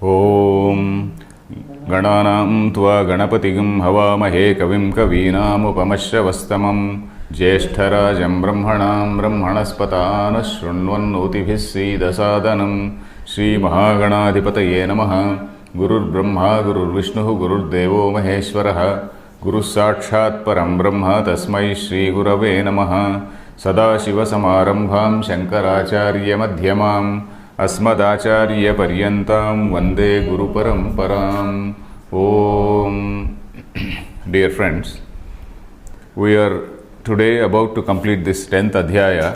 ॐ गणानां त्वा गणपतिं हवामहे कविं कवीनामुपमश्रवस्तमं ज्येष्ठराजं ब्रह्मणां ब्रह्मणस्पतान् शृण्वन्नोतिभिः सीदसादनं श्रीमहागणाधिपतये नमः। गुरुर्ब्रह्मा गुरुर्विष्णुः गुरुर्देवो महेश्वरः गुरुः साक्षात् परं ब्रह्म तस्मै श्रीगुरवे नमः। सदाशिवसमारम्भां शङ्कराचार्यमध्यमाम् अस्मदाचार्यपर्यन्तां वन्दे गुरुपरम्पराम्। Om. Dear friends, we are today about to complete this 10th adhyaya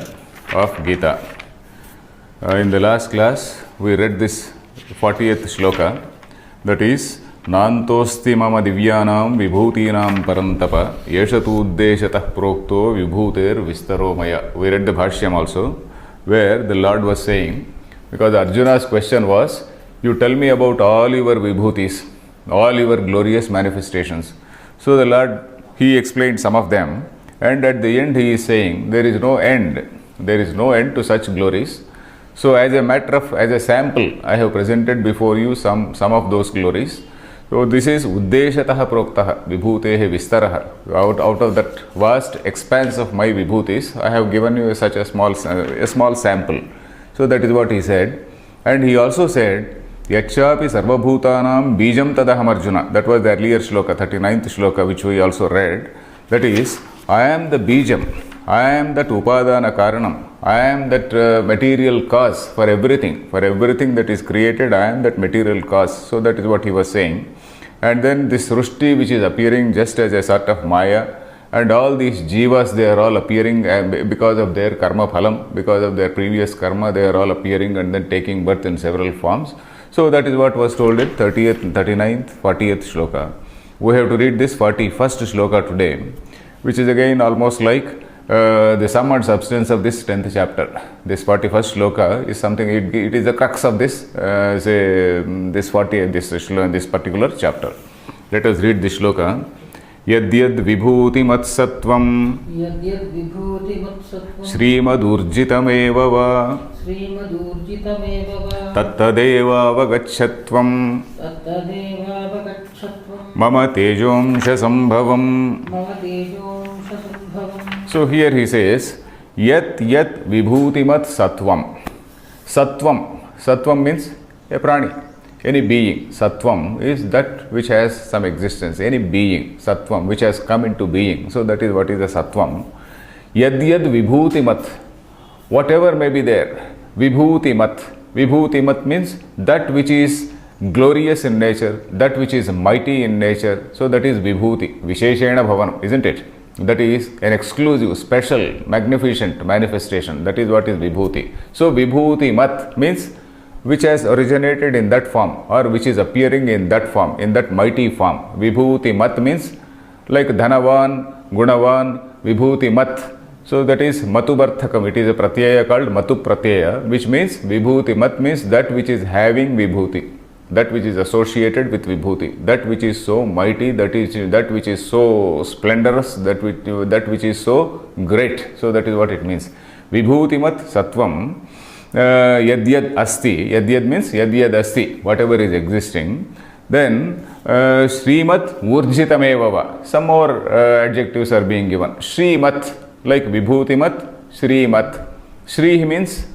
of Gita. In the last class, we read this 40th shloka, that is, Nantosti mama divyanam vibhutinam parantapa yeshatu uddeshatah prokto vibhuter vistaro maya. We read the bhashyam also, where the Lord was saying, because Arjuna's question was, you tell me about all your vibhutis, all your glorious manifestations. So the Lord, he explained some of them, and at the end he is saying, there is no end. There is no end to such glories. So as a matter of, as a sample, I have presented before you some of those glories. So this is Uddeshatah Proktaha Vibhutehe Vistaraha. Out of that vast expanse of my vibhutis, I have given you such a small sample. So that is what he said. And he also said, Yachapi Sarvabhutanam Bijam Tadaham Arjuna. That was the earlier shloka, 39th shloka, which we also read. That is, I am the Bijam. I am that Upadana Karanam. I am that material cause for everything. For everything that is created, I am that material cause. So that is what he was saying. And then this Srushti, which is appearing just as a sort of Maya, and all these jivas, they are all appearing because of their karma phalam, because of their previous karma, they are all appearing and then taking birth in several forms. So that is what was told in 30th, 39th, 40th shloka. We have to read this 41st shloka today, which is again almost like the sum and substance of this 10th chapter. This 41st shloka is something, it is the crux of this, this particular chapter. Let us read this shloka. Yadyad vibhuti matsattvam Srimadurjitameva va Tattadeva vagachatvam Mama tejomsha sambhavam. So here he says, Yat vibhutimat sattvam. Sattvam means a prani, any being. Sattvam is that which has some existence, any being. Sattvam, which has come into being. So that is what is a sattvam. Yad vibhutimat, whatever may be there. Vibhutimat. Vibhutimat means that which is glorious in nature, that which is mighty in nature. So that is vibhuti. Visheshena bhavanam, isn't it? That is an exclusive, special, magnificent manifestation. That is what is vibhuti. So vibhuti mat means which has originated in that form, or which is appearing in that form, in that mighty form. Vibhuti mat means like Dhanavan, Gunavan, Vibhuti mat. So that is Matubarthakam. It is a pratyaya called Matu pratyaya, which means Vibhuti mat means that which is having vibhuti, that which is associated with vibhuti, that which is so mighty, that which is so splendorous, that which is so great. So that is what it means. Vibhuti mat sattvam yadyad asti. Yadyad means yadyad asti, whatever is existing. Then Srimat Urjitameva. Some more adjectives are being given. Srimat, like Vibhuti mat, Srimat. Sri means,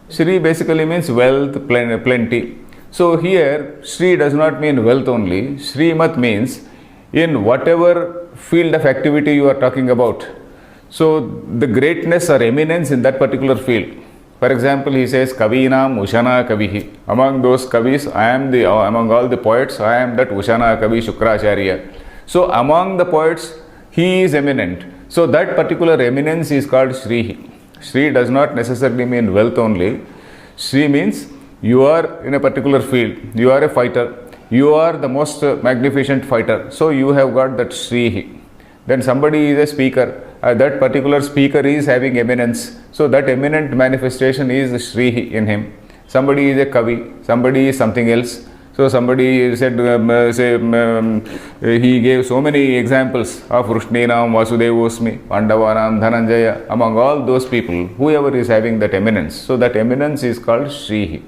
Sri basically means wealth, plenty. So here, Sri does not mean wealth only. Srimat means in whatever field of activity you are talking about. So the greatness or eminence in that particular field. For example, he says, Kavinam Ushana Kavihi. Among those Kavis, among all the poets, I am that Ushana Kavi Shukracharya. So among the poets, he is eminent. So that particular eminence is called Sri. Sri does not necessarily mean wealth only. Sri means you are in a particular field, you are a fighter, you are the most magnificent fighter. So you have got that Sri. Then somebody is a speaker, that particular speaker is having eminence. So that eminent manifestation is Sri in him. Somebody is a Kavi, somebody is something else. So somebody said, he gave so many examples of Vrishninam, Vasudevosmi, Pandavanam, Dhananjaya, among all those people, whoever is having that eminence. So that eminence is called Sri.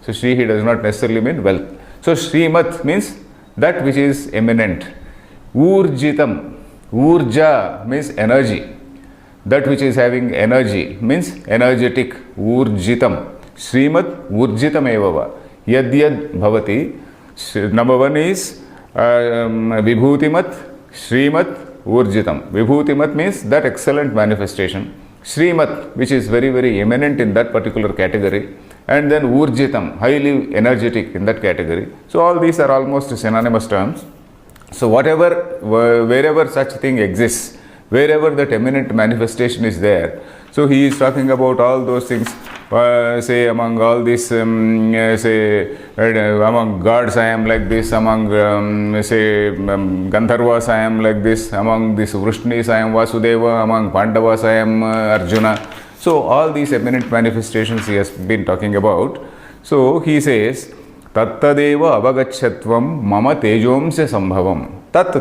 So Shrihi does not necessarily mean wealth. So Srimat means that which is eminent. Urjitam, urja means energy. That which is having energy means energetic. Urjitam. Srimat urjitam evava. Yad yad bhavati. Number one is Vibhutimat, Srimat, Urjitam. Vibhutimat means that excellent manifestation. Srimat, which is very, very eminent in that particular category. And then Urjitam, highly energetic in that category. So all these are almost synonymous terms. So whatever, wherever such thing exists, wherever that eminent manifestation is there, so he is talking about all those things. Say among all these, say among gods I am like this, among Gandharvas I am like this, among these Vrishnis I am Vasudeva, among Pandavas I am Arjuna. So all these eminent manifestations he has been talking about. So he says, Tattadeva avagachatvam mama tejomsya sambhavam. Tat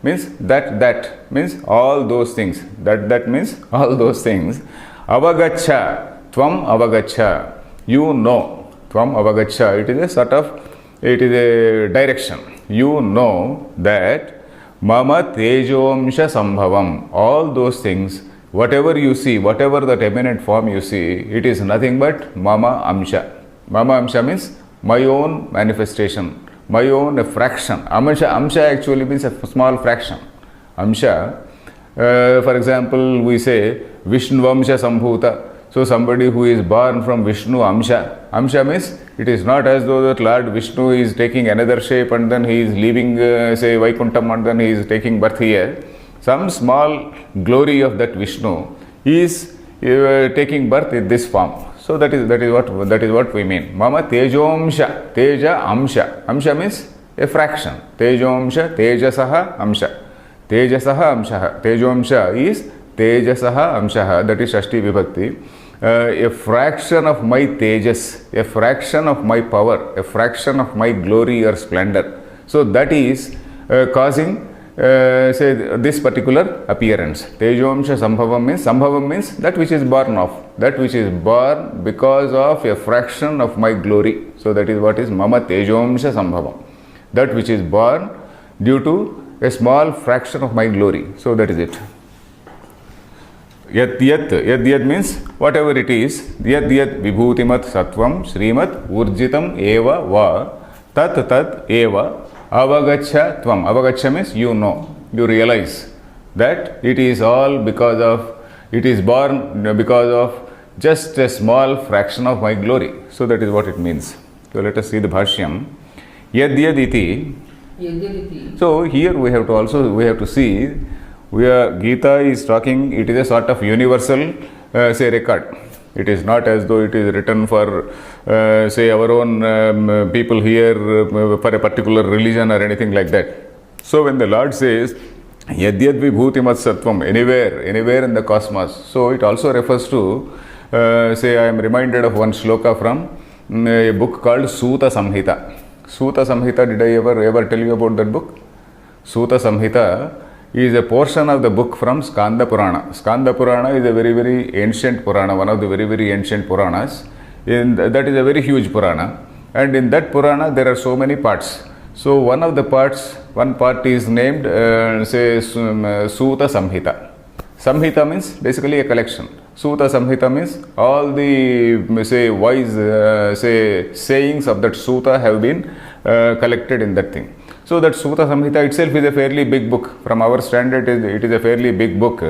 means that means all those things. That means all those things. Avagacha. Tvam avagacha, you know. Tvam avagacha, it is a sort of, it is a direction. You know that mama tejomsha sambhavam, all those things, whatever you see, whatever that eminent form you see, it is nothing but mama amsha. Mama amsha means my own manifestation, my own fraction. Amsha actually means a small fraction. Amsha, for example, we say Vishnuvamsha sambhuta. So somebody who is born from Vishnu Amsha. Amsha means it is not as though that Lord Vishnu is taking another shape and then he is leaving, say, Vaikuntham and then he is taking birth here. Some small glory of that Vishnu is taking birth in this form. So that is what we mean. Mama tejomsha, teja amsha. Amsha means a fraction. Tejomsha, tejasaha amsha. Tejasaha amsha. Tejomsha is tejasaha amsha. That is Shashti Vibhakti. A fraction of my tejas, a fraction of my power, a fraction of my glory or splendor. So that is causing, say, this particular appearance. Tejomsha sambhavam means that which is born of, that which is born because of a fraction of my glory. So that is what is mama tejomsha sambhavam. That which is born due to a small fraction of my glory. So that is it. Yat means whatever it is. Yat vibhutimat sattvam srimat urjitam eva va tat eva avagacha tvam. Avagacha means you know, you realize that it is all because of, it is born because of just a small fraction of my glory. So that is what it means. So let us see the bhashyam. Yad iti. So here we have to see. Gita is talking, it is a sort of universal, say, record. It is not as though it is written for, say, our own people here for a particular religion or anything like that. So when the Lord says, Yadyad vibhutimat sattvam, anywhere in the cosmos, so it also refers to, say, I am reminded of one shloka from a book called Suta Samhita. Suta Samhita, did I ever tell you about that book? Suta Samhita is a portion of the book from Skanda Purana. Skanda Purana is a very, very ancient Purana, one of the very, very ancient Puranas. That is a very huge Purana. And in that Purana, there are so many parts. So one part is named, say, Suta Samhita. Samhita means basically a collection. Suta Samhita means all the, say, wise, say, sayings of that Suta have been collected in that thing. So that Suta Samhita itself is a fairly big book. From our standard, it is a fairly big book,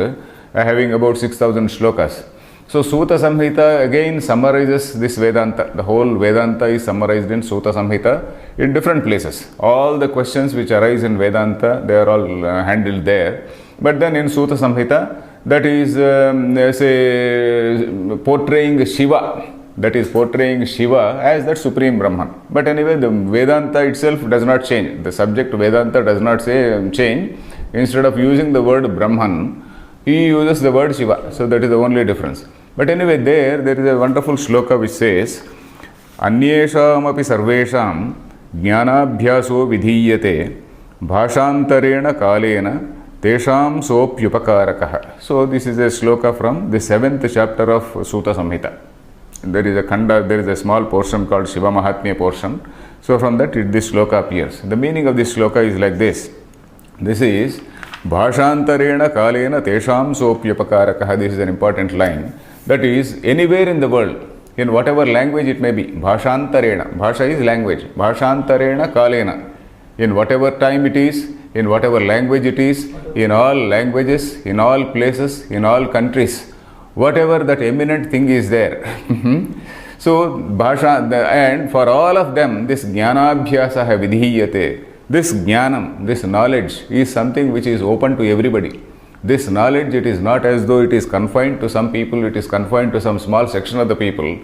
having about 6,000 shlokas. So Suta Samhita again summarizes this Vedanta. The whole Vedanta is summarized in Suta Samhita in different places. All the questions which arise in Vedanta, they are all handled there. But then in Suta Samhita, that is, say, portraying Shiva. That is portraying Shiva as that Supreme Brahman. But anyway, the Vedanta itself does not change. The subject Vedanta does not say change. Instead of using the word Brahman, he uses the word Shiva. So that is the only difference. But anyway, there is a wonderful shloka which says, Anyesham api sarvesham jnanabhyaso vidhiyate bhashantarena kalena tesham sopyupakarakaha. So this is a shloka from the 7th chapter of Suta Samhita. there is a khanda, there is a small portion called Shiva Mahatmya portion. So from that this shloka appears. The meaning of this shloka is like this. This is Bhashantarena kalena tesham sopyapakarakah. This is an important line. That is, anywhere in the world, in whatever language it may be, Bhashantarena, Bhasha is language, Bhashantarena kalena, in whatever time it is, in whatever language it is, in all languages, in all places, in all countries, whatever that eminent thing is there. So, Bhasha, and for all of them, this Jnanabhyasaha vidhiyate, this Jnanam, this knowledge is something which is open to everybody. This knowledge, it is not as though it is confined to some people, it is confined to some small section of the people.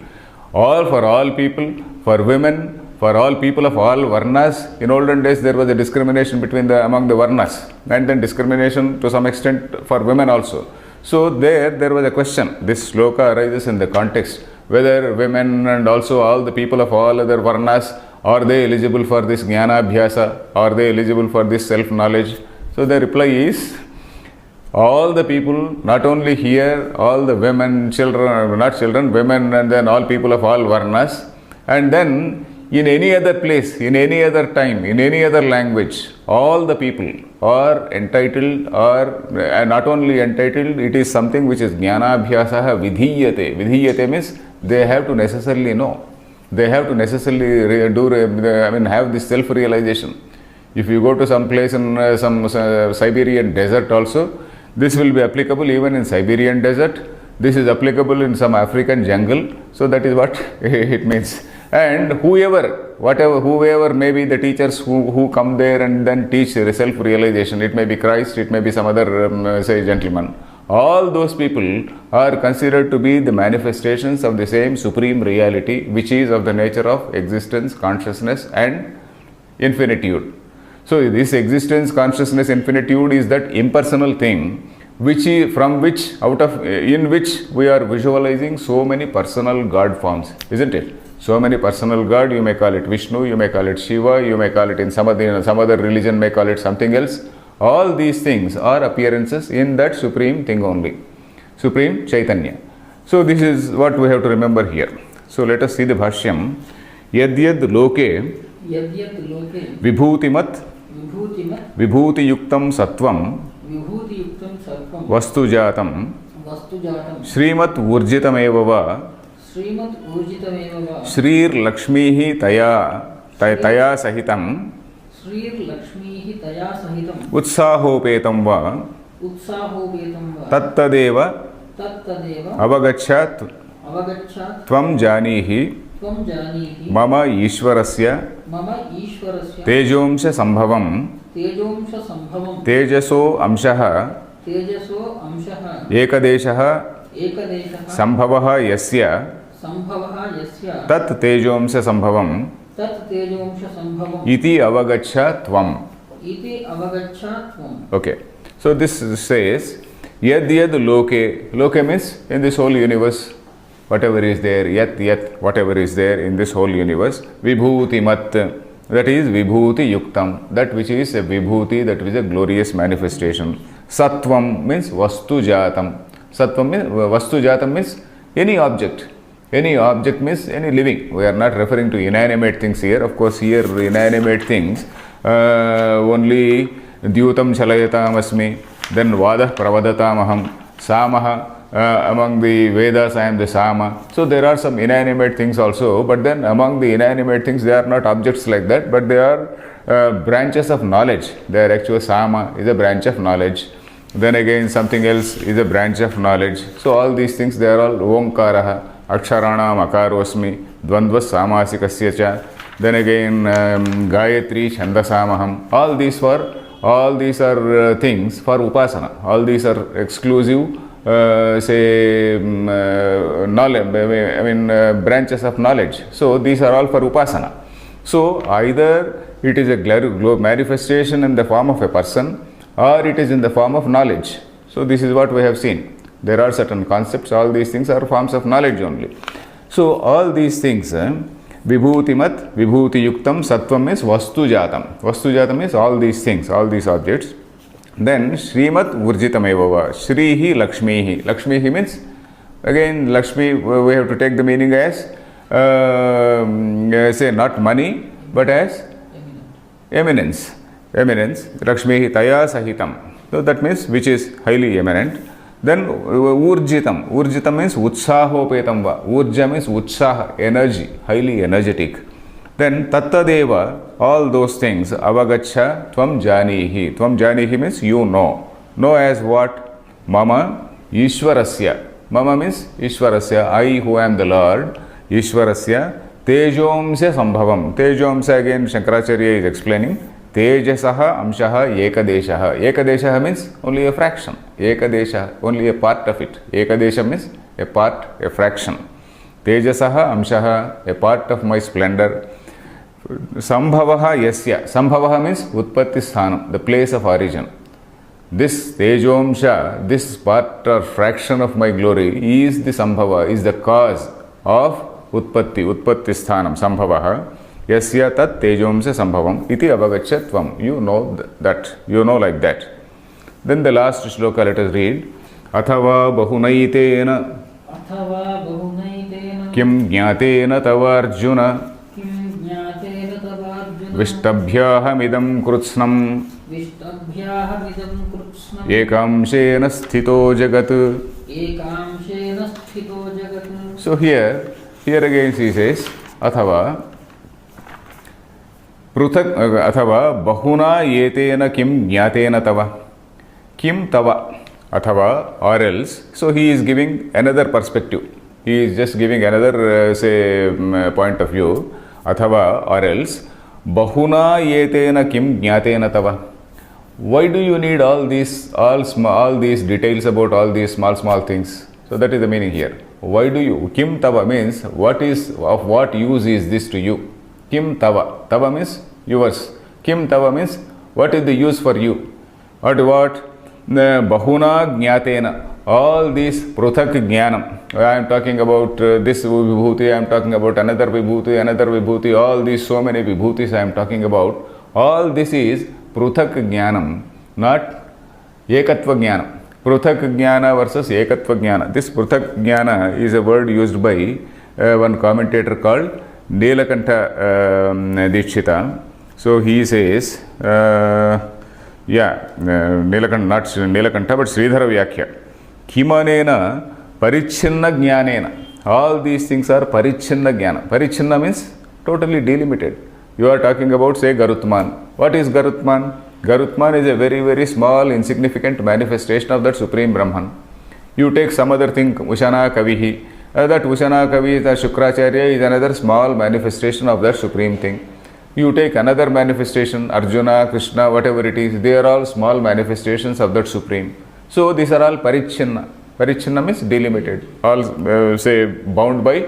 All for all people, for women, for all people of all varnas. In olden days, there was a discrimination among the varnas, and then discrimination to some extent for women also. So there was a question. This sloka arises in the context whether women and also all the people of all other varnas, are they eligible for this jnana abhyasa? Are they eligible for this self-knowledge? So the reply is, all the people, not only here, all the women, children, not children, women, and then all people of all varnas, and then in any other place, in any other time, in any other language, all the people are entitled, or not only entitled, it is something which is jnanabhyasaha vidhiyate. Vidhiyate means they have to necessarily know. They have to necessarily have this self-realization. If you go to some place in some Siberian desert also, this will be applicable even in Siberian desert. This is applicable in some African jungle. So that is what it means. And whoever may be the teachers who come there and then teach self-realization, it may be Christ, it may be some other gentleman. All those people are considered to be the manifestations of the same supreme reality, which is of the nature of existence, consciousness and infinitude. So this existence, consciousness, infinitude is that impersonal thing in which we are visualizing so many personal God forms, isn't it? So many personal God, you may call it Vishnu, you may call it Shiva, you may call it in some other religion may call it something else. All these things are appearances in that supreme thing only, supreme Chaitanya. So this is what we have to remember here. So let us see the Bhashyam. Yadyad loke vibhutimat vibhutiyuktam sattvam vastujatam shrimat urjitameva va Shrir Lakshmihi taya sahitam Utsahopetam va Tattadeva Avagachat Tvam janihi Mama Ishwarasya Tejomsha Sambhavam Tejaso Amshaha Ekadeshaha Sambhavaha Yasya Tat Tejomsha Sambhavam Iti Avagacha Tvam. Okay. So this says Yadyad loke. Loke means in this whole universe, whatever is there, yat, whatever is there in this whole universe, vibhutimat, that is vibhuti yuktam, that which is a vibhuti, that is a glorious manifestation. Sattvam means vastu jatam. Vastu jatam means any object. Any object means any living. We are not referring to inanimate things here. Of course, here inanimate things only dyutam chalayatam asmi, then vadah pravadatam aham, samaha, among the Vedas I am the sama. So there are some inanimate things also, but then among the inanimate things they are not objects like that, but they are branches of knowledge. Their actual sama is a branch of knowledge. Then again something else is a branch of knowledge. So all these things, they are all omkaraha, aksharanam akarosmi, dvandva samasikasya cha. Then again gayatri chandasamaham. All these are things for upasana. All these are exclusive knowledge, branches of knowledge. So these are all for upasana. So either it is a manifestation in the form of a person, or it is in the form of knowledge. So this is what we have seen. There are certain concepts, all these things are forms of knowledge only. So all these things, vibhutimat, vibhuti yuktam, sattvam is vastu jatam. Vastu jatam is all these things, all these objects. Then Shrimat Urjitameva, Shrihi Lakshmihi. Lakshmihi means Again, Lakshmi, we have to take the meaning as, say, not money, but as eminence. Eminence. Lakshmi taya sahitam. So that means which is highly eminent. Then urjitam. Urjitam means utsahopetam va. Urja means utsaha, energy, highly energetic. Then tattadeva, all those things, avagacha tvam janihi. Tvam janihi means you know. Know as what? Mama Ishwarasya. Mama means Ishwarasya, I who am the Lord. Ishwarasya tejomsya sambhavam. Tejomsya, again Shankaracharya is explaining. Tejasaha amshaha ekadeshaha. Ekadeshaha means only a fraction. Ekadesha, only a part of it. Ekadesha means a part, a fraction. Tejasaha amshaha, a part of my splendor. Sambhavaha yasya. Sambhavaha means utpatti sthanam, the place of origin. This Tejomsha, this part or fraction of my glory is the Sambhava, is the cause of Utpatti, Utpatti sthanam, Sambhavaha. Yasya tat Tejomsha Sambhavam iti avagachatvam. You know that, you know like that. Then the last shloka, let us read. Athava bahunaitena kim jnatena tava Arjuna Vishtabhyahamidam krutsnam ekamshena sthito jagat. So here again she says, athava pruthak athava bahuna yetena kim jnatena tava. Kim tava athava, or else. So he is giving another perspective. He is just giving another point of view. Athava, or else. Bahuna yetena kim jnatena tava. Why do you need all these details about all these small things? So that is the meaning here. Why do you? Kim tava means what is, of what use is this to you? Kim tava. Tava means yours. Kim tava means what is the use for you? What? Bahuna jnatena. All these pruthak jnanam. I am talking about this vibhuti, I am talking about another vibhuti, all these so many vibhutis I am talking about. All this is pruthak jnanam, not ekatva jnanam. Pruthak jnana versus ekatva jnana. This pruthak jnana is a word used by one commentator called Nilakantha Dikshita. So he says, Nilakantha, not Nilakantha, but Sridhara Vyakhya. Kimanena parichinna jnanena. All these things are parichinna jnana. Parichinna means totally delimited. You are talking about, say, Garutman. What is Garutman? Garutman is a very, very small, insignificant manifestation of that Supreme Brahman. You take some other thing, Ushana Kavihi. That Ushana Kavi, the Shukracharya, is another small manifestation of that Supreme thing. You take another manifestation, Arjuna, Krishna, whatever it is, they are all small manifestations of that Supreme. So these are all Parichinna. Parichinna means delimited. All, bound by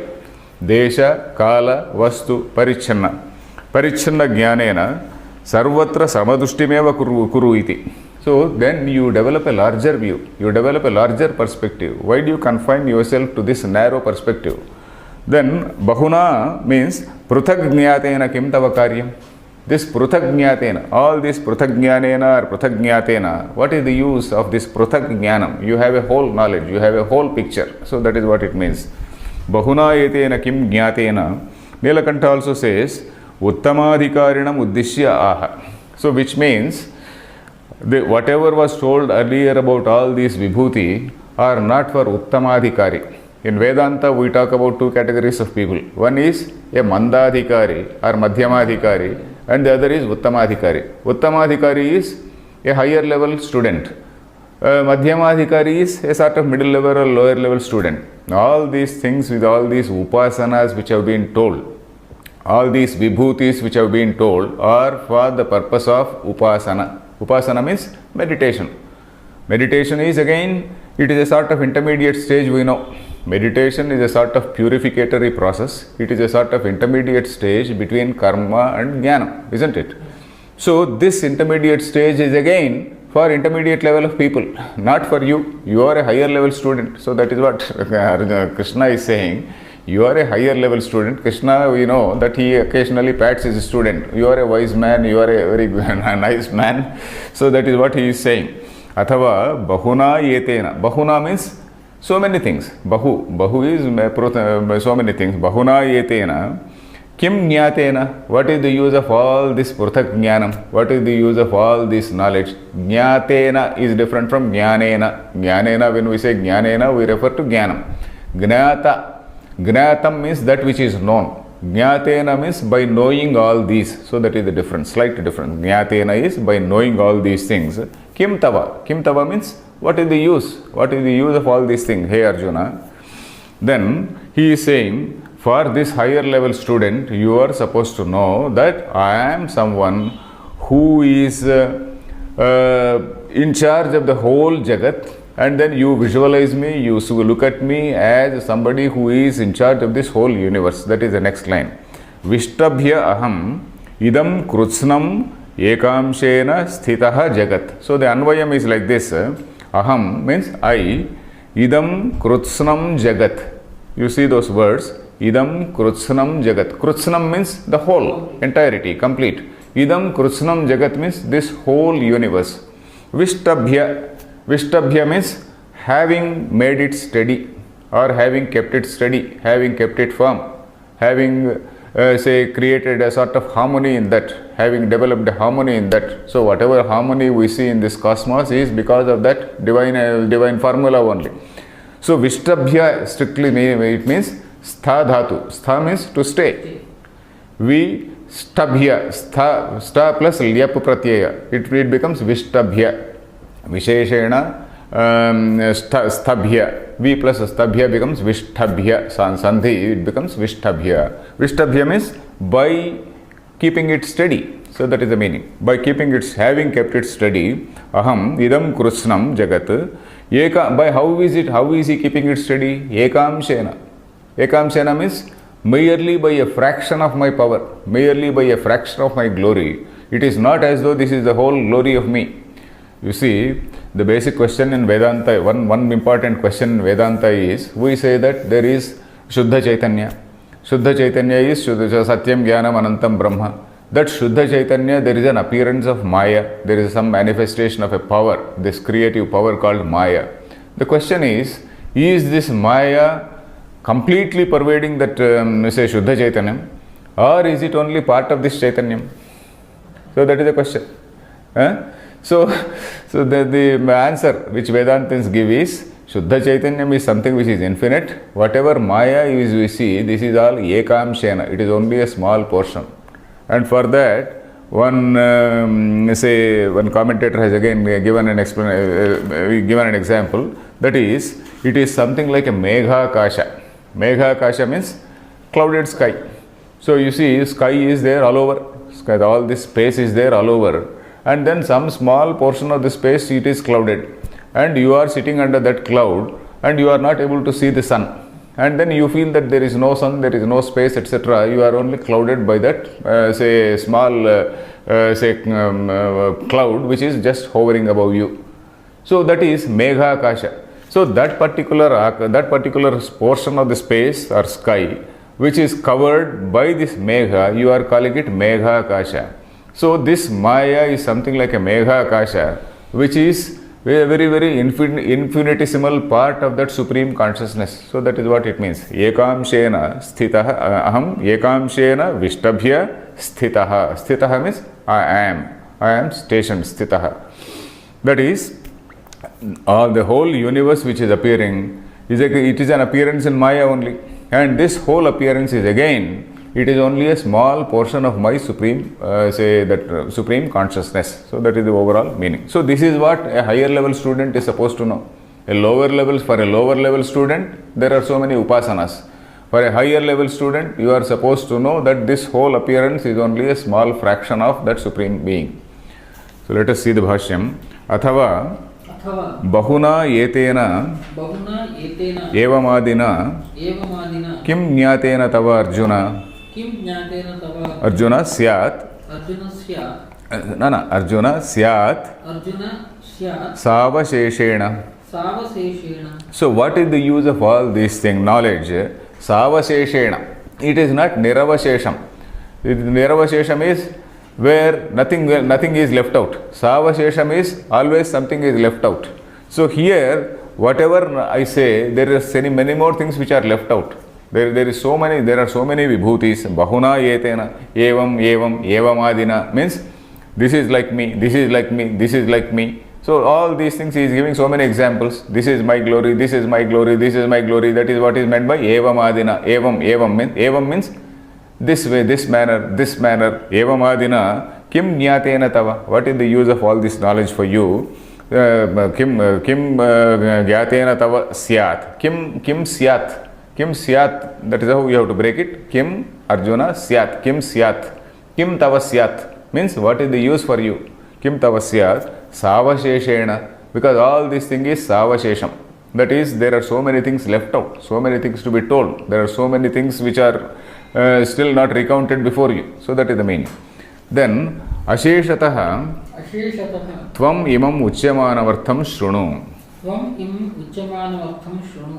Desha, Kala, Vastu, Parichinna. Parichinna jnanena sarvatra samadushtimeva kuru iti. So then you develop a larger view, you develop a larger perspective. Why do you confine yourself to this narrow perspective? Then bahuna means pruthak jnatena kim tava karyam. This pruthak jnatena, all this pruthak jnanena or pruthak jnatena, what is the use of this pruthak jnanam? You have a whole knowledge, you have a whole picture. So that is what it means. Bahuna yetena kim jnatena. Nilakantha also says, Uttamadhikarinam uddishya aha. So which means whatever was told earlier about all these vibhuti are not for Uttamadhikari. In Vedanta we talk about two categories of people. One is a Mandadhikari or Madhyamadhikari and the other is Uttamadhikari. Uttamadhikari is a higher level student. Madhyamadhikari is a sort of middle level or lower level student. All these things with all these upasanas which have been told, all these vibhutis which have been told are for the purpose of upasana. Upasana means meditation. Meditation is again, it is a sort of intermediate stage we know. Meditation is a sort of purificatory process. It is a sort of intermediate stage between karma and jnana, isn't it? So this intermediate stage is again for intermediate level of people, not for you. You are a higher level student. So that is what Krishna is saying. You are a higher level student. Krishna, we know that he occasionally pats his student. You are a wise man, you are a very nice man. So that is what he is saying. Athava bahuna yetena. Bahuna means So many things. Bahu is so many things. Bahuna etena. Kim jnatena? What is the use of all this pruthak jnanam? What is the use of all this knowledge? Jnatena is different from jnanena. Jnanena, when we say jnanena, we refer to jnanam. Gnata. Gnatam means that which is known. Jnatena means by knowing all these. So that is the difference, slight difference. Jnatena is by knowing all these things. Kim tava? Kim tava means what is the use? What is the use of all these things? Hey Arjuna. Then he is saying, for this higher level student, you are supposed to know that I am someone who is in charge of the whole Jagat, and then you visualize me, you look at me as somebody who is in charge of this whole universe. That is the next line. Vishtabhya aham idam krutsnam ekamshena sthitaha jagat. So the anvayam is like this. Aham means I, idam krutsnam jagat. You see those words. Idam krutsnam jagat. Krutsnam means the whole, entirety, complete. Idam krutsnam jagat means this whole universe. Vishtabhya. Vishtabhya means having made it steady, or having kept it steady, having kept it firm, having created a sort of harmony in that, having developed a harmony in that. So whatever harmony we see in this cosmos is because of that divine formula only. So Vishtabhya strictly it means stha dhatu. Stha means to stay. Vishtabhya, stha plus lyap pratyaya. It becomes Vishtabhya. Visheshena sthabhya. V plus sthabhya becomes Vishtabhya. Sandhi, it becomes Vishtabhya. Vishtabhya means by keeping it steady. So that is the meaning. By keeping it, having kept it steady, aham idam krutsnam jagat. By how is he keeping it steady? Ekamshena. Ekamshena means merely by a fraction of my power, merely by a fraction of my glory. It is not as though this is the whole glory of me. You see, the basic question in Vedanta, one important question in Vedanta is, we say that there is Shuddha Chaitanya. Shuddha Chaitanya is Satyam Jnanam Anantam Brahma. That Shuddha Chaitanya, there is an appearance of Maya. There is some manifestation of a power, this creative power called Maya. The question is this Maya completely pervading that, say, Shuddha Chaitanya, or is it only part of this Chaitanyam? So that is the question. So the answer which Vedantins give is, Shuddha Chaitanyam is something which is infinite. Whatever Maya is we see, this is all Ekamshena. It is only a small portion. And for that, one commentator has again given an example. That is, it is something like a Megha Kasha. Megha Kasha means clouded sky. So you see, sky is there all over. Sky, all this space is there all over. And then some small portion of the space, it is clouded. And you are sitting under that cloud and you are not able to see the sun. And then you feel that there is no sun, there is no space, etc. You are only clouded by that, small, cloud which is just hovering above you. So that is Megha Kasha. So that particular portion of the space or sky which is covered by this Megha, you are calling it Megha Kasha. So this Maya is something like a Megha Kasha, which is a very, very infinitesimal part of that supreme consciousness. So that is what it means. Ekamshena sthitaha, aham ekamshena vishtabhya sthitaha. Sthitaha means I am stationed, sthitaha. That is, the whole universe which is appearing, it is an appearance in Maya only. And this whole appearance is again, it is only a small portion of my supreme, supreme consciousness. So that is the overall meaning. So this is what a higher level student is supposed to know. For a lower level student, there are so many upasanas. For a higher level student, you are supposed to know that this whole appearance is only a small fraction of that supreme being. So let us see the bhashyam. Athava bahuna yetena evamadina kim jnatena tava Arjuna. Arjuna syat. Arjuna syat savasheshena. So what is the use of all these things? Knowledge. Savasheshena. It is not Niravashesham. Niravashesham is where nothing is left out. Savashesham is always something is left out. So here whatever I say, there is many more things which are left out. There are so many vibhutis. Bahuna yetena, evamadina means this is like me, this is like me, this is like me. So all these things he is giving so many examples. This is my glory, this is my glory, this is my glory. That is what is meant by evamadina. Evam means this way, this manner, this manner. Evamadina kim jnatena tava. What is the use of all this knowledge for you? Kim jnatena tava syat. Kim syat. Kim syat, that is how you have to break it. Kim Arjuna syat. Kim syat. Kim tava syat means what is the use for you? Kim tava syat savasheshena, because all this thing is savashesham. That is, there are so many things left out, so many things to be told. There are so many things which are still not recounted before you. So that is the meaning. Then asheshataha tvam imam uchyamanavartham shrunu.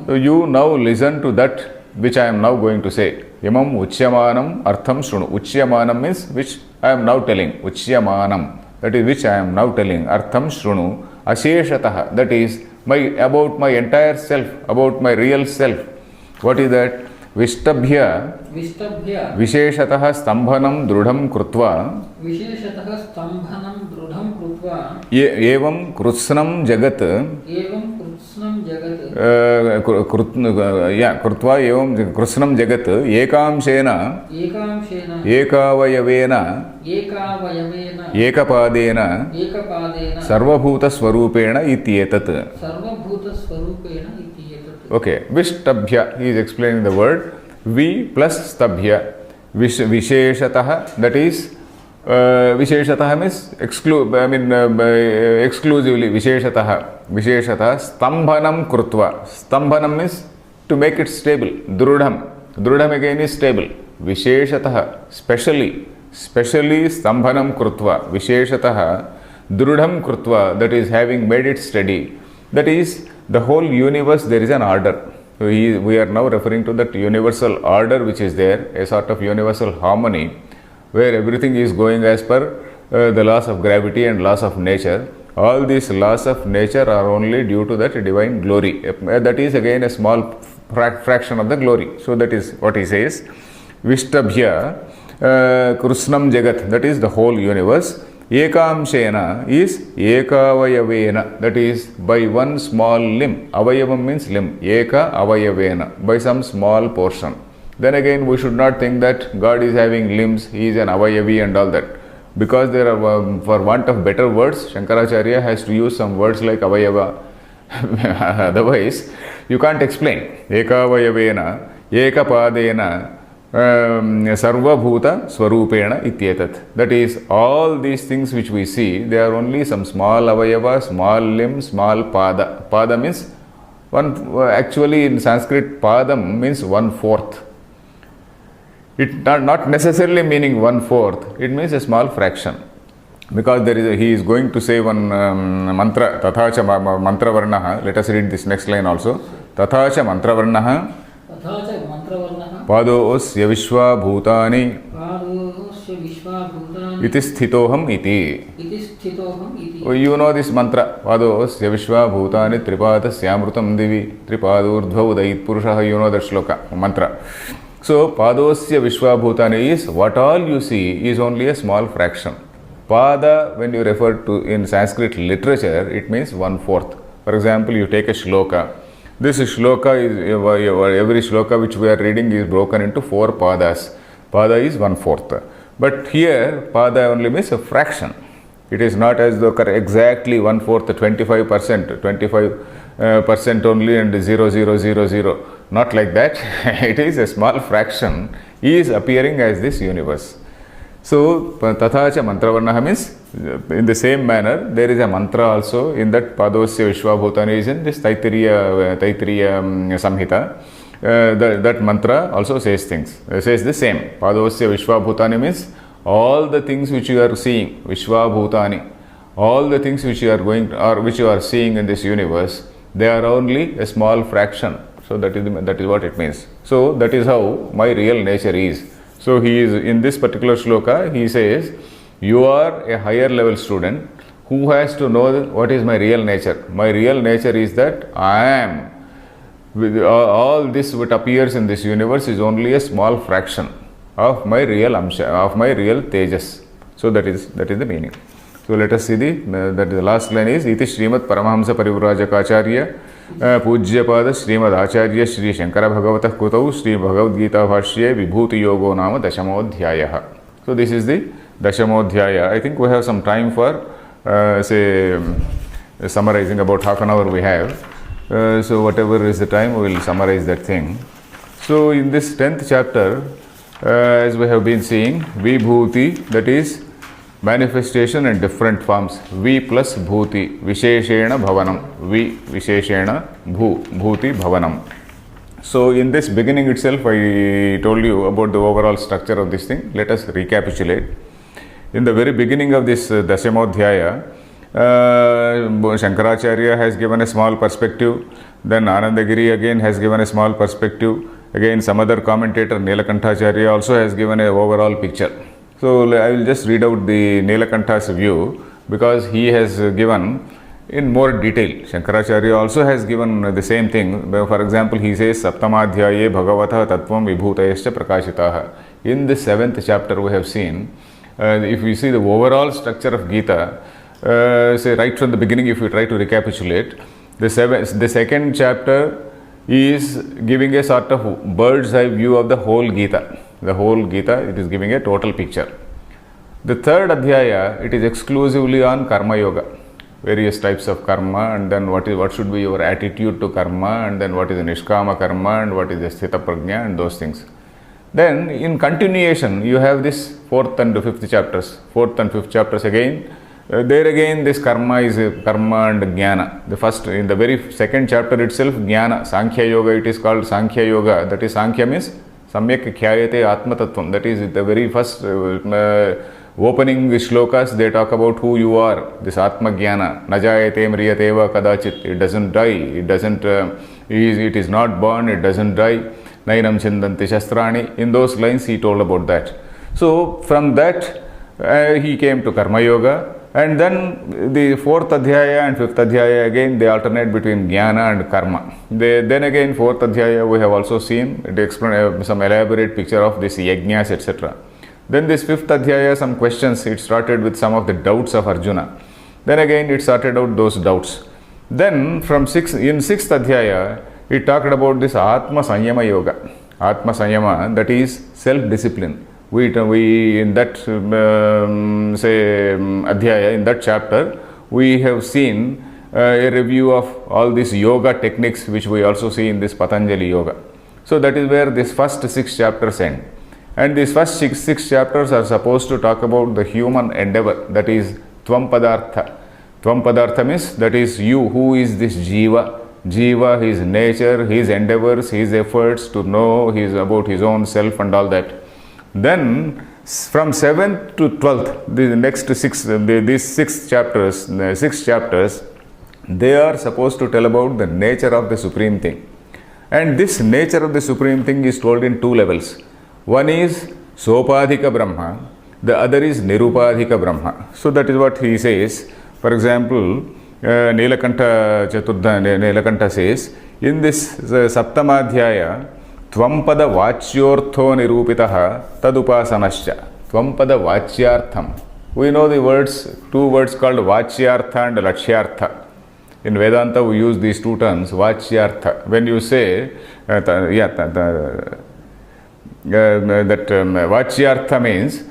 So you now listen to that which I am now going to say. Imam uchyamanam artham shrunu. Uchyamanam means which I am now telling. Uchyamanam, that is which I am now telling. Artham shrunu. Asheshataha, that is about my entire self, about my real self. What is that? Vishtabhya visheshatah stambhanam drudham krutva evam krutznam jagat krutva evam krutznam jagat ekamshena ekavayavena ekapadena sarvabhuta swarupena ityetat. Okay, Vishtabhya, he is explaining the word Vi plus Stabhya. Visheshatah, that is Visheshatah means exclusively. Visheshatah Stambhanam Krutva. Stambhanam means to make it stable. Drudham again is stable. Visheshatah, specially Stambhanam Krutva. Visheshatah Drudham Krutva, that is having made it steady. That is, the whole universe, there is an order. So we are now referring to that universal order which is there, a sort of universal harmony where everything is going as per the laws of gravity and laws of nature. All these laws of nature are only due to that divine glory. That is again a small fraction of the glory. So that is what he says. Vishtabhya krusnam jagat, that is the whole universe. Ekamshena is ekavayavena, that is by one small limb. Avayavam means limb. Eka avayavena, by some small portion. Then again, we should not think that God is having limbs, he is an avayavi and all that. Because there are, for want of better words, Shankaracharya has to use some words like avayava. Otherwise, you can't explain. Ekavayavena, ekapadena, sarvabhuta swarupena ityetat. That is, all these things which we see, they are only some small avayava, small limb, small pada. Pada means one, actually in Sanskrit padam means 1/4. It not necessarily meaning 1/4, it means a small fraction. Because there is he is going to say one mantra, tathacha mantra varnaha. Let us read this next line also. Tathacha mantra varnaha padosya vishva bhutani iti sthitoham iti. You know this mantra. Padosya vishva bhutani tripatasya divi tripadurdhva udait purushah. You know that shloka, mantra. So, padosya vishva bhutani is what all you see is only a small fraction. Pada, when you refer to in Sanskrit literature, it means 1/4. For example, you take a shloka. This shloka is, every shloka which we are reading is broken into 4 padas. Pada is 1/4. But here, pada only means a fraction. It is not as though exactly 1/4, 25%, 25% only and 0,000. Not like that. It is a small fraction. He is appearing as this universe. So, tathacha mantra varnaha means in the same manner, there is a mantra also in that padosya vishvabhutani is in this Taittiriya Samhita. That mantra also says things. Says the same. Padosya vishvabhutani means all the things which you are seeing, vishvabhutani, all the things which you are going to, or which you are seeing in this universe, they are only a small fraction. So that is what it means. So that is how my real nature is. So he is in this particular shloka, he says, you are a higher level student, Who has to know what is my real nature? My real nature is that I am. With all this what appears in this universe is only a small fraction of my real amsha, of my real tejas. So that is the meaning. So let us see the last line is iti Srimad Paramahamsa Parivrajaka Pujyapada Srimad Acharya Shri Shankara Bhagavatah Kutau Shri Bhagavad Gita Bhashye Vibhuti Yogo Nama Dashamodhyayah. So this is the Dashamodhyaya. I think we have some time for summarizing. About half an hour we have. So whatever is the time, we will summarize that thing. So in this 10th chapter, as we have been seeing, Vibhuti, that is manifestation in different forms. Vi plus Bhuti, Visheshena Bhavanam. Vi Visheshena Bhuti Bhavanam. So in this beginning itself, I told you about the overall structure of this thing. Let us recapitulate. In the very beginning of this Dashamodhyaya, Shankaracharya has given a small perspective, then Anandagiri again has given a small perspective, again some other commentator Nilakantacharya also has given an overall picture. So I will just read out the Nilakantha's view because he has given in more detail. Shankaracharya also has given the same thing. For example, he says Saptamadhyaye Bhagavata Tattvam Vibhutayascha Prakashitaha. In the 7th chapter we have seen, if we see the overall structure of Gita, say right from the beginning, if we try to recapitulate, the second chapter is giving a sort of bird's eye view of the whole Gita. The whole Gita, it is giving a total picture. The third Adhyaya, it is exclusively on Karma Yoga, various types of karma, and then what should be your attitude to karma, and then what is the Nishkama Karma, and what is the Sthita Prajna, and those things. Then in continuation, you have this 4th and 5th chapters. 4th and 5th chapters again. There again, this karma is karma and jnana. The first, in the very second chapter itself, jnana, Sankhya Yoga, it is called Sankhya Yoga. That is, Sankhya means Samyak Khyayate Atma Tattvam. That is the very first opening shlokas, they talk about who you are, this Atma Jnana. Najayate Mriyateva Kadachit. It doesn't die, it is not born, it doesn't die. Nainam Chindanti Shastrani. In those lines, he told about that. So, from that, he came to Karma Yoga. And then the 4th Adhyaya and 5th Adhyaya again, they alternate between Jnana and Karma. Then again, 4th Adhyaya we have also seen, it explains some elaborate picture of this Yajnas, etc. Then this 5th Adhyaya, some questions, it started with some of the doubts of Arjuna. Then again, it started out those doubts. Then from in 6th Adhyaya, it talked about this Atma Sanyama Yoga. Atma Sanyama, that is self-discipline. We in that Adhyaya, in that chapter, we have seen a review of all these yoga techniques which we also see in this Patanjali Yoga. So that is where this first 6 chapters end. And these first six chapters are supposed to talk about the human endeavor, that is Tvam Padartha. Tvam Padartha means that is you, who is this Jiva. Jiva, his nature, his endeavors, his efforts to know about his own self and all that. Then from 7th to 12th, the next these 6 chapters, they are supposed to tell about the nature of the supreme thing. And this nature of the supreme thing is told in 2 levels. One is Sopadhika Brahma, the other is Nirupadhika Brahma. So that is what he says. For example, Nilakanta says, in this Saptamadhyaya, Tvampada Vachyortho Nirupitaha Tadupasanascha. Tvampada Vachyartham. We know the words, 2 words called Vachyartha and Lakshyartha. In Vedanta, we use these 2 terms, Vachyartha. When you say Vachyartha means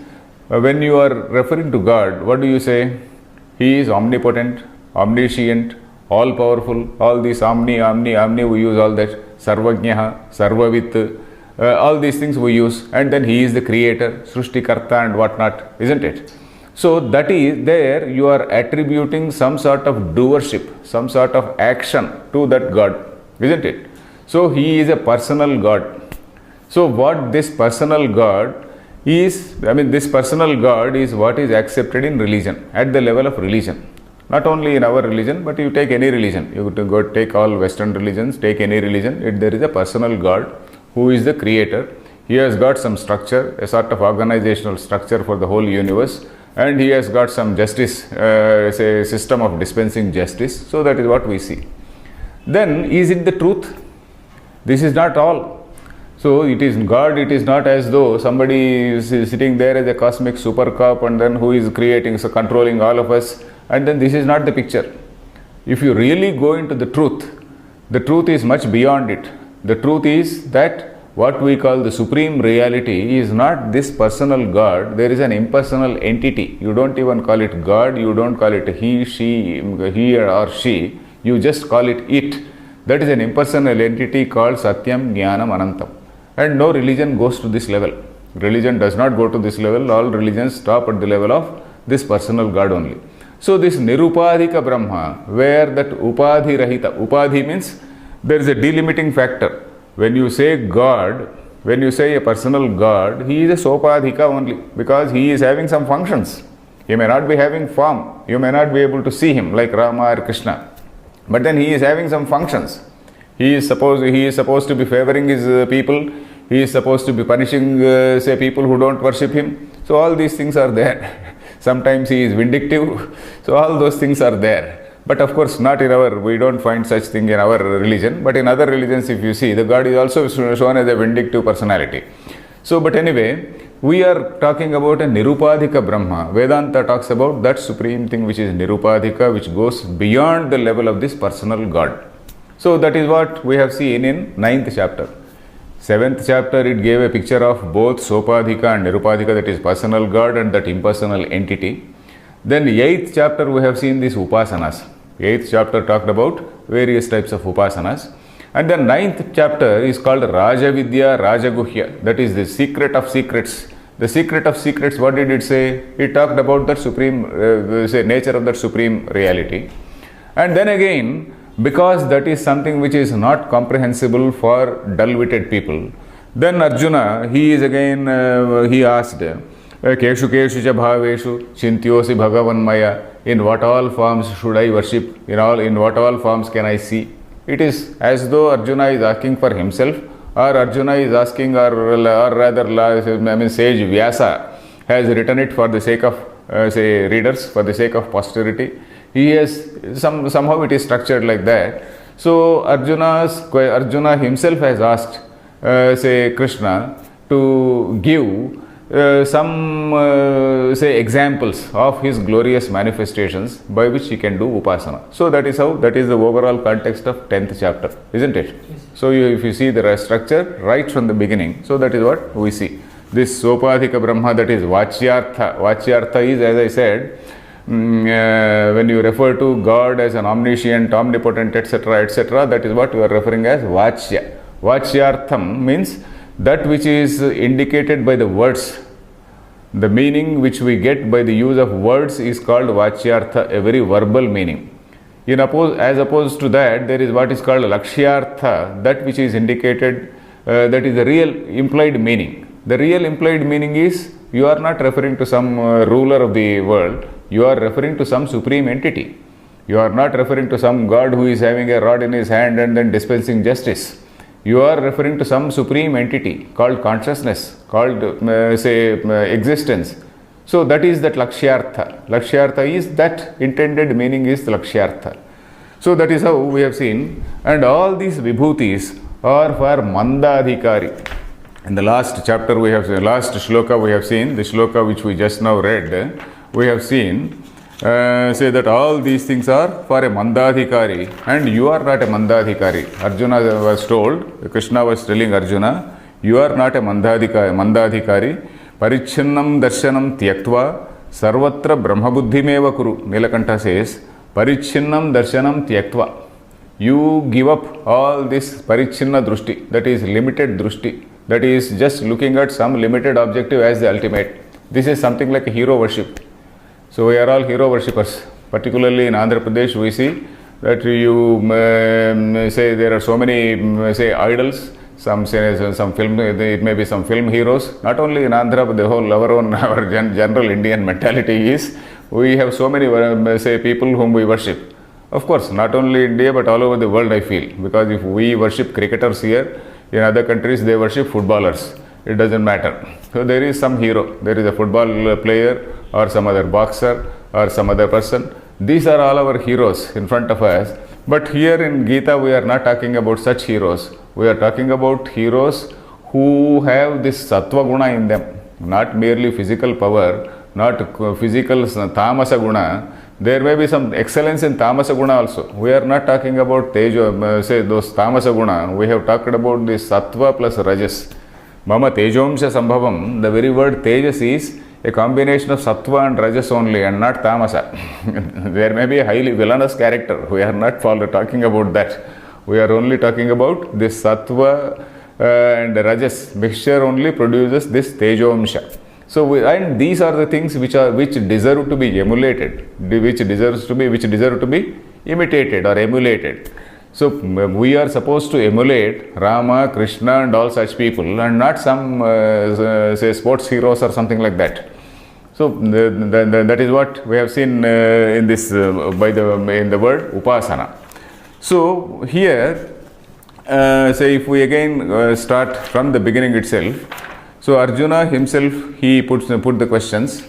when you are referring to God, what do you say? He is omnipotent, omniscient, all powerful, all these omni, we use all that. Sarvajnaha, Sarvavit, all these things we use, and then he is the creator, Srushtikarta and whatnot, isn't it? So that is, there you are attributing some sort of doership, some sort of action to that God, isn't it? So he is a personal God. So what this personal God is, this personal God is what is accepted in religion, at the level of religion. Not only in our religion, but you take any religion. You go take all Western religions, take any religion. There is a personal God who is the creator. He has got some structure, a sort of organizational structure for the whole universe. and he has got some justice, say system of dispensing justice. So that is what we see. Then is it the truth? This is not all. So it is God, it is not as though somebody is sitting there as a cosmic super cop and then who is creating, so controlling all of us, and then this is not the picture. If you really go into the truth is much beyond it. The truth is that what we call the supreme reality is not this personal God. There is an impersonal entity. You don't even call it God, you don't call it he, she, he or she, you just call it it. That is an impersonal entity called Satyam, Jnanam, Anantam. And no religion goes to this level. Religion does not go to this level. All religions stop at the level of this personal God only. So this Nirupadhika Brahma, where that Upadhi Rahita, Upadhi means there is a delimiting factor. When you say God, when you say a personal God, he is a Sopadhika only, because he is having some functions. He may not be having form. You may not be able to see him like Rama or Krishna. But then he is having some functions. He is supposed to be favoring his people. He is supposed to be punishing, say, people who don't worship him. So all these things are there. Sometimes he is vindictive. So all those things are there. But of course, not in our, we don't find such thing in our religion. But in other religions, if you see, the God is also shown as a vindictive personality. So, but anyway, we are talking about a Nirupadhika Brahma. Vedanta talks about that supreme thing which is Nirupadhika, which goes beyond the level of this personal God. So that is what we have seen in 9th chapter. 7th chapter, it gave a picture of both Sopadhika and Nirupadhika, that is personal God and that impersonal entity. Then 8th chapter, we have seen these upasanas. 8th chapter talked about various types of upasanas. And then 9th chapter is called Rajavidya Rajaguhya, that is the secret of secrets. The secret of secrets, what did it say? It talked about that supreme, say, nature of that supreme reality. And then again, because that is something which is not comprehensible for dull-witted people, then Arjuna, he is again, he asked, Keshu Keshu cha bhaveshu chintyosi bhagavanmaya, in what all forms should I worship? In what all forms can I see? It is as though Arjuna is asking for himself, or Arjuna is asking, or rather, sage Vyasa has written it for the sake of, say, readers, for the sake of posterity. He has, somehow it is structured like that. So Arjuna himself has asked, say, Krishna to give some, say, examples of his glorious manifestations by which he can do upasana. So that is how, that is the overall context of 10th chapter, isn't it? Yes. So if you see the structure right from the beginning, so that is what we see. This Sopadhika Brahma, that is Vachyartha. Vachyartha is, as I said, when you refer to God as an omniscient, omnipotent, etc., that is what you are referring as Vachya. Vachyartham means that which is indicated by the words. The meaning which we get by the use of words is called Vachyartha, a very verbal meaning. As opposed to that, there is what is called Lakshyartha, that which is indicated, that is the real implied meaning. The real implied meaning is, you are not referring to some ruler of the world, you are referring to some supreme entity. You are not referring to some God who is having a rod in his hand and then dispensing justice. You are referring to some supreme entity called consciousness, called, existence. So that is that Lakshyartha. Lakshyartha is that intended meaning is Lakshyartha. So that is how we have seen. And all these vibhutis are for Mandadhikari. In the last chapter we have seen, last shloka we have seen, the shloka which we just now read, we have seen, say that all these things are for a Mandadhikari, and you are not a Mandadhikari. Arjuna was told, Krishna was telling Arjuna, you are not a Mandadhikari. Parichinnam darshanam tyaktva sarvatra brahmabuddhimeva kuru. Nilakantha says, Parichinnam darshanam tyaktva. You give up all this parichinna drushti, that is limited drushti, that is just looking at some limited objective as the ultimate. This is something like a hero worship. So we are all hero worshippers. Particularly in Andhra Pradesh, we see that you say there are so many say idols. Some say some film. It may be some film heroes. Not only in Andhra, but the whole our general Indian mentality is we have so many say people whom we worship. Of course, not only India but all over the world. I feel, because if we worship cricketers here, in other countries they worship footballers. It doesn't matter. So there is some hero. There is a football player or some other boxer or some other person. These are all our heroes in front of us. But here in Gita, we are not talking about such heroes. We are talking about heroes who have this sattva guna in them, not merely physical power, not physical tamasa guna. There may be some excellence in tamasa guna also. We are not talking about tejo, say those tamasa guna. We have talked about this sattva plus rajas. Mama tejomsha sambhavam. The very word tejas is a combination of sattva and rajas only, and not tamasa. There may be a highly villainous character. We are not talking about that. We are only talking about this sattva and rajas mixture only produces this tejomsha. So, and these are the things which deserve to be emulated, which deserve to be imitated or emulated. So, we are supposed to emulate Rama, Krishna, and all such people, and not some say sports heroes or something like that. So, that is what we have seen in this in the word upasana. So, here, say if we again start from the beginning itself. So Arjuna himself, he put the questions.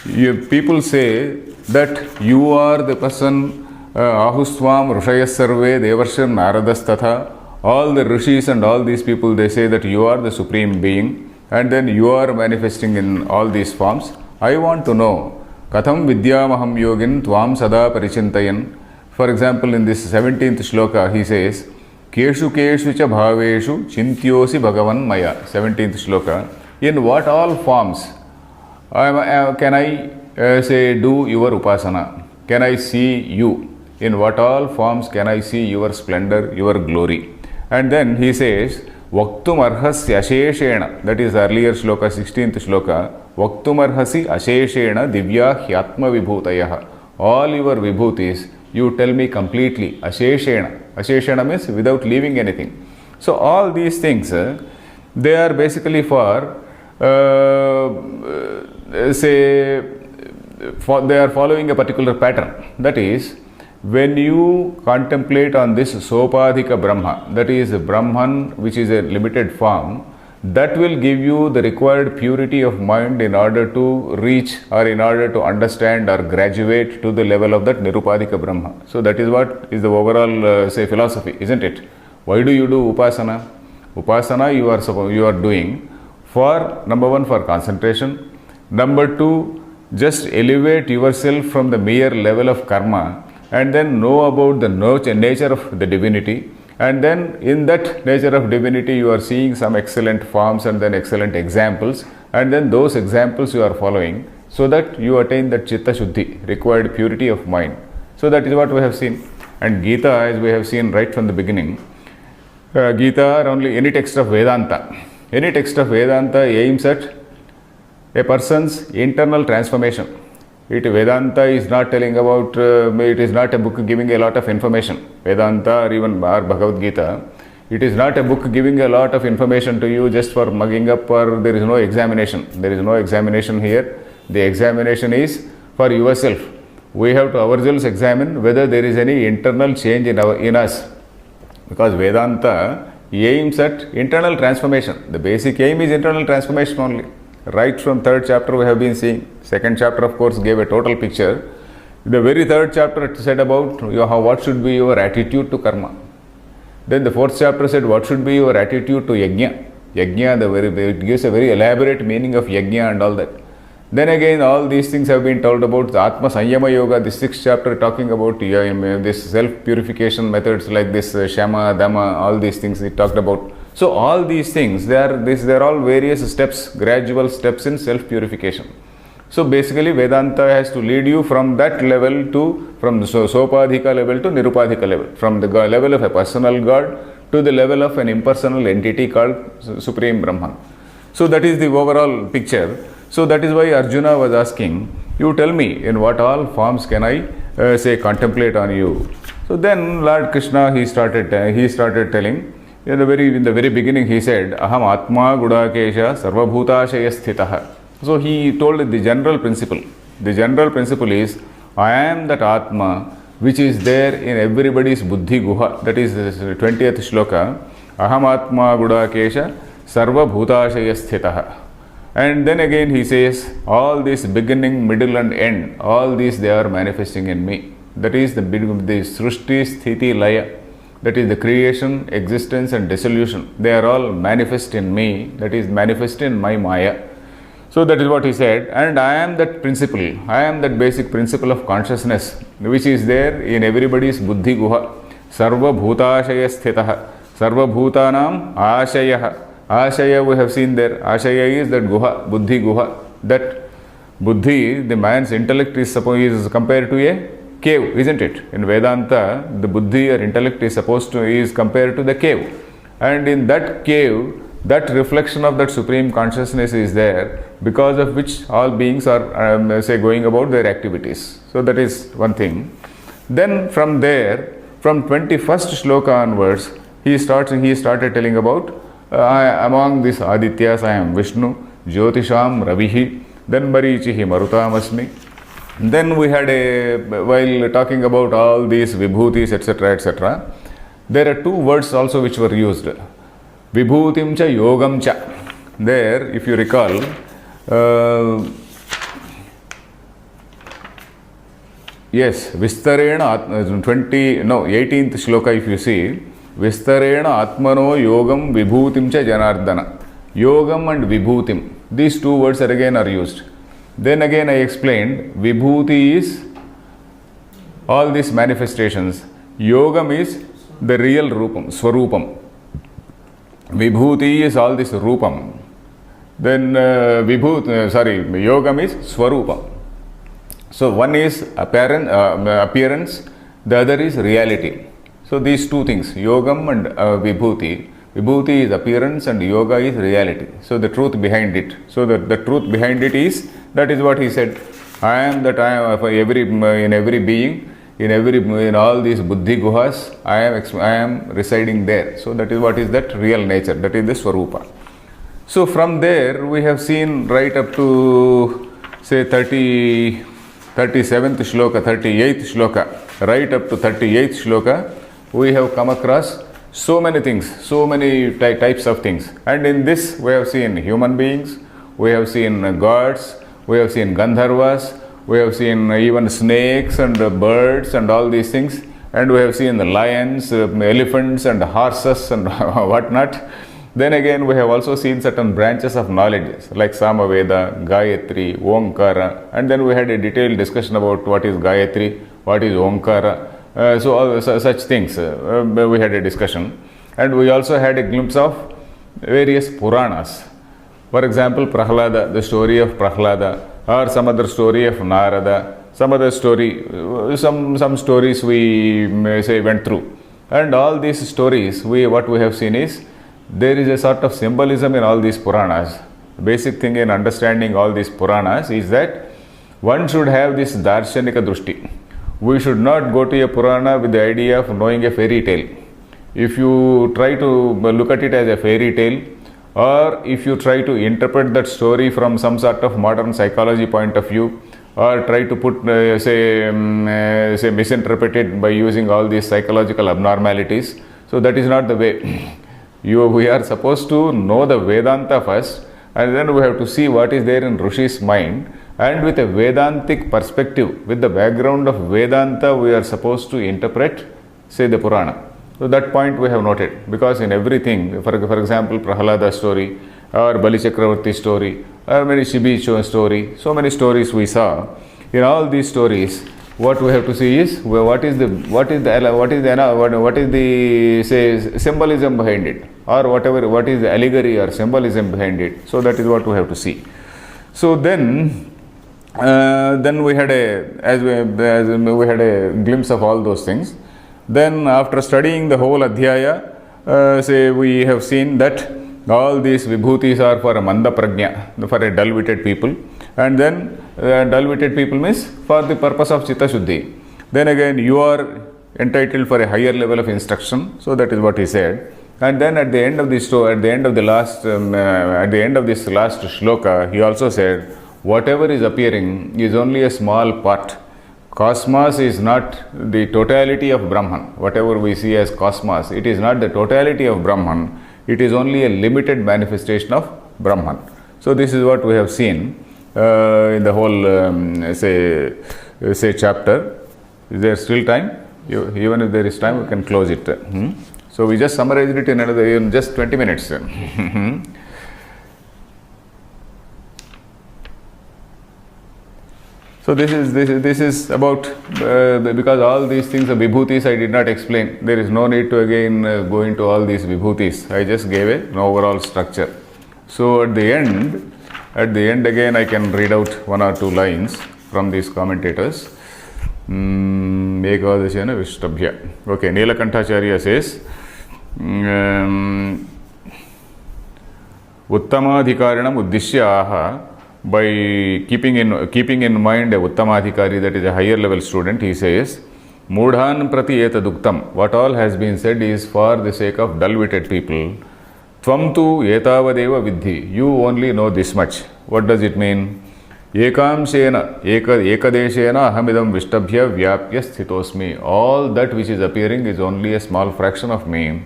People say that you are the person, ahusvam rishayas sarve devarshir naradas tatha. All the rishis and all these people, they say that you are the supreme being, and then you are manifesting in all these forms. I want to know, katham vidyamaham yogin tvam sada parichintayan. For example, in this 17th shloka, he says, Keshu keshu cha bhaveshu chintyosi bhagavan maya. 17th shloka. In what all forms can I say do your upasana? Can I see you? In what all forms can I see your splendor, your glory? And then he says, Vaktum arhasya asheshena. That is earlier shloka, 16th shloka. Vaktum arhasi asheshena divya hyatma vibhutayah. All your vibhutis, you tell me completely. Asheshena. Asheshana means without leaving anything. So all these things, they are basically for, they are following a particular pattern. That is, when you contemplate on this Sopadhika Brahma, that is Brahman, which is a limited form, that will give you the required purity of mind in order to reach or in order to understand or graduate to the level of that Nirupadhika Brahma. So that is what is the overall philosophy, isn't it? Why do you do upasana? Upasana you are doing for, number one, for concentration, number two, just elevate yourself from the mere level of karma and then know about the nature of the divinity. And then in that nature of divinity, you are seeing some excellent forms and then excellent examples. And then those examples you are following so that you attain that chitta shuddhi, required purity of mind. So that is what we have seen. And Gita, as we have seen right from the beginning, Gita or only any text of Vedanta. Any text of Vedanta aims at a person's internal transformation. Vedanta is not telling about, it is not a book giving a lot of information. Vedanta or even our Bhagavad Gita, it is not a book giving a lot of information to you just for mugging up, or there is no examination. There is no examination here. The examination is for yourself. We have to ourselves examine whether there is any internal change in us. Because Vedanta aims at internal transformation. The basic aim is internal transformation only. Right from 3rd chapter we have been seeing. 2nd chapter of course gave a total picture. The very 3rd chapter said about what should be your attitude to karma. Then the 4th chapter said what should be your attitude to yajna. Yajna, it gives a very elaborate meaning of yajna and all that. Then again all these things have been told about the Atma Sanyama Yoga, the 6th chapter talking about this self-purification methods like this Shama, Dhamma, all these things it talked about. So all these things, they are all various steps, gradual steps in self-purification. So basically Vedanta has to lead you from that level to, from the Sopadhika level to Nirupadhika level, from the level of a personal God to the level of an impersonal entity called Supreme Brahman. So that is the overall picture. So that is why Arjuna was asking, you tell me in what all forms can I contemplate on you. So then Lord Krishna, he started telling. In the very beginning he said, Aham Atma Gudakesha Sarvabhutashaya Sthitaha. So he told the general principle. The general principle is, I am that Atma which is there in everybody's Buddhi Guha. That is 20th shloka. Aham Atma Gudakesha Sarvabhutashaya Sthitaha. And then again he says, all this beginning, middle and end, all these they are manifesting in me. That is the Srushti, Sthiti, Laya. That is the creation, existence and dissolution. They are all manifest in me. That is manifest in my Maya. So that is what he said. And I am that principle. I am that basic principle of consciousness which is there in everybody's Buddhi Guha. Sarva Bhutashaya Sthitaha. Sarva Bhutanam Ashayah. Ashaya we have seen there. Ashaya is that Guha, Buddhi Guha. That Buddhi, the man's intellect is compared to a cave, isn't it? In Vedanta, the Buddhi or intellect is compared to the cave. And in that cave, that reflection of that supreme consciousness is there, because of which all beings are going about their activities. So that is one thing. Then from there, from 21st shloka onwards, he started telling about among these Adityas I am Vishnu, Jyotisham Ravihi, then Marichihi Marutamasmi. Then we had while talking about all these Vibhutis, etc., there are two words also which were used. Vibhutim cha yogam cha. There, if you recall, yes, Vistarena 18th shloka if you see, Vistarena Atmano Yogam Vibhutim cha Janardana. Yogam and Vibhutim. These two words again are used. Then again I explained, Vibhuti is all these manifestations. Yogam is the real Rupam, Swarupam. Vibhuti is all this Rupam. Then Yogam is Swarupam. So one is appearance, the other is reality. So these two things, Yogam and Vibhuti. Vibhuti is appearance and Yoga is reality. So the truth behind it. So the truth behind it is, that is what he said. I am that I am in every being, in all these Buddhi Guhas, I am residing there. So that is what is that real nature. That is the Swarupa. So from there we have seen right up to say 37th shloka, 38th shloka, right up to 38th shloka, we have come across so many things, so many types of things. And in this we have seen human beings, we have seen gods, we have seen Gandharvas, we have seen even snakes and birds and all these things. And we have seen the lions, elephants and horses and whatnot. Then again we have also seen certain branches of knowledge like Samaveda, Gayatri, Omkara. And then we had a detailed discussion about what is Gayatri, what is Omkara. Such things we had a discussion. And we also had a glimpse of various Puranas. For example, Prahlada, the story of Prahlada, or some other story of Narada, some other story, some stories we went through. And all these stories, what we have seen is, there is a sort of symbolism in all these Puranas. The basic thing in understanding all these Puranas is that one should have this Darshanika Drushti. We should not go to a Purana with the idea of knowing a fairy tale. If you try to look at it as a fairy tale, or if you try to interpret that story from some sort of modern psychology point of view, or try to put, misinterpret it by using all these psychological abnormalities, so that is not the way. We are supposed to know the Vedanta first, and then we have to see what is there in Rishi's mind, and with a Vedantic perspective, with the background of Vedanta, we are supposed to interpret, the Purana. So that point we have noted, because in everything, for example, Prahlada story, or Bali Chakravarti story, or many Shibi story, so many stories we saw. In all these stories, what we have to see is what is the symbolism behind it, or what is the allegory or symbolism behind it. So that is what we have to see. So then we had a glimpse of all those things. Then after studying the whole Adhyaya, we have seen that all these Vibhutis are for a Manda Prajna, for a dull-witted people. And then dull-witted people means for the purpose of Chitta Shuddhi. Then again you are entitled for a higher level of instruction. So that is what he said. And then at the end of this last shloka, he also said, whatever is appearing is only a small part. Cosmos is not the totality of Brahman. Whatever we see as cosmos, it is not the totality of Brahman. It is only a limited manifestation of Brahman. So this is what we have seen in the whole say chapter. Is there still time? Even if there is time, we can close it. So we just summarized it in just 20 minutes. So this is about because all these things are vibhutis. I did not explain. There is no need to again go into all these vibhutis. I just gave an overall structure. So at the end again I can read out one or two lines from these commentators. Ekadashena Vishtabhya. Okay, Nilakantacharya says, Uttamadhikarinam Uddishya Aha. By keeping in mind a Uttamadhikari, that is a higher level student, he says, Mudhan prati etaduktam. What all has been said is for the sake of dull-witted people. Tvam tu etavadeva vidhi. You only know this much. What does it mean? Ekamshena, ekadeshena ahamidam vishtabhya vyapya sthitosmi. All that which is appearing is only a small fraction of me.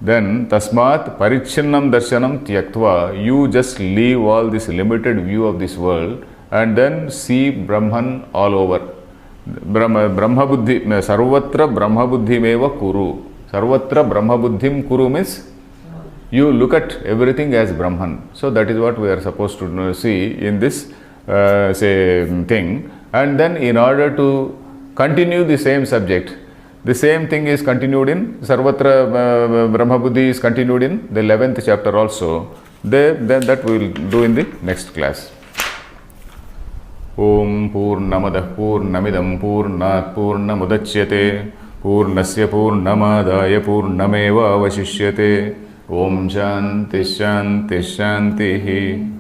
Then tasmat parichinnam darshanam tyaktva. You just leave all this limited view of this world and then see Brahman all over. Brahma buddhi, sarvatra Brahma buddhi meva kuru. Sarvatra Brahma buddhim kuru means you look at everything as Brahman. So that is what we are supposed to see in this thing. And then in order to continue the same subject, the same thing is continued in Sarvatra Brahma Buddhi is continued in the 11th chapter also. Then that we will do in the next class. Om Purnamadah Purnamidam Purnat Purnamudachyate Purnasya Purnamadaya Purnameva Avashishyate. Om Shanti Shanti Shanti.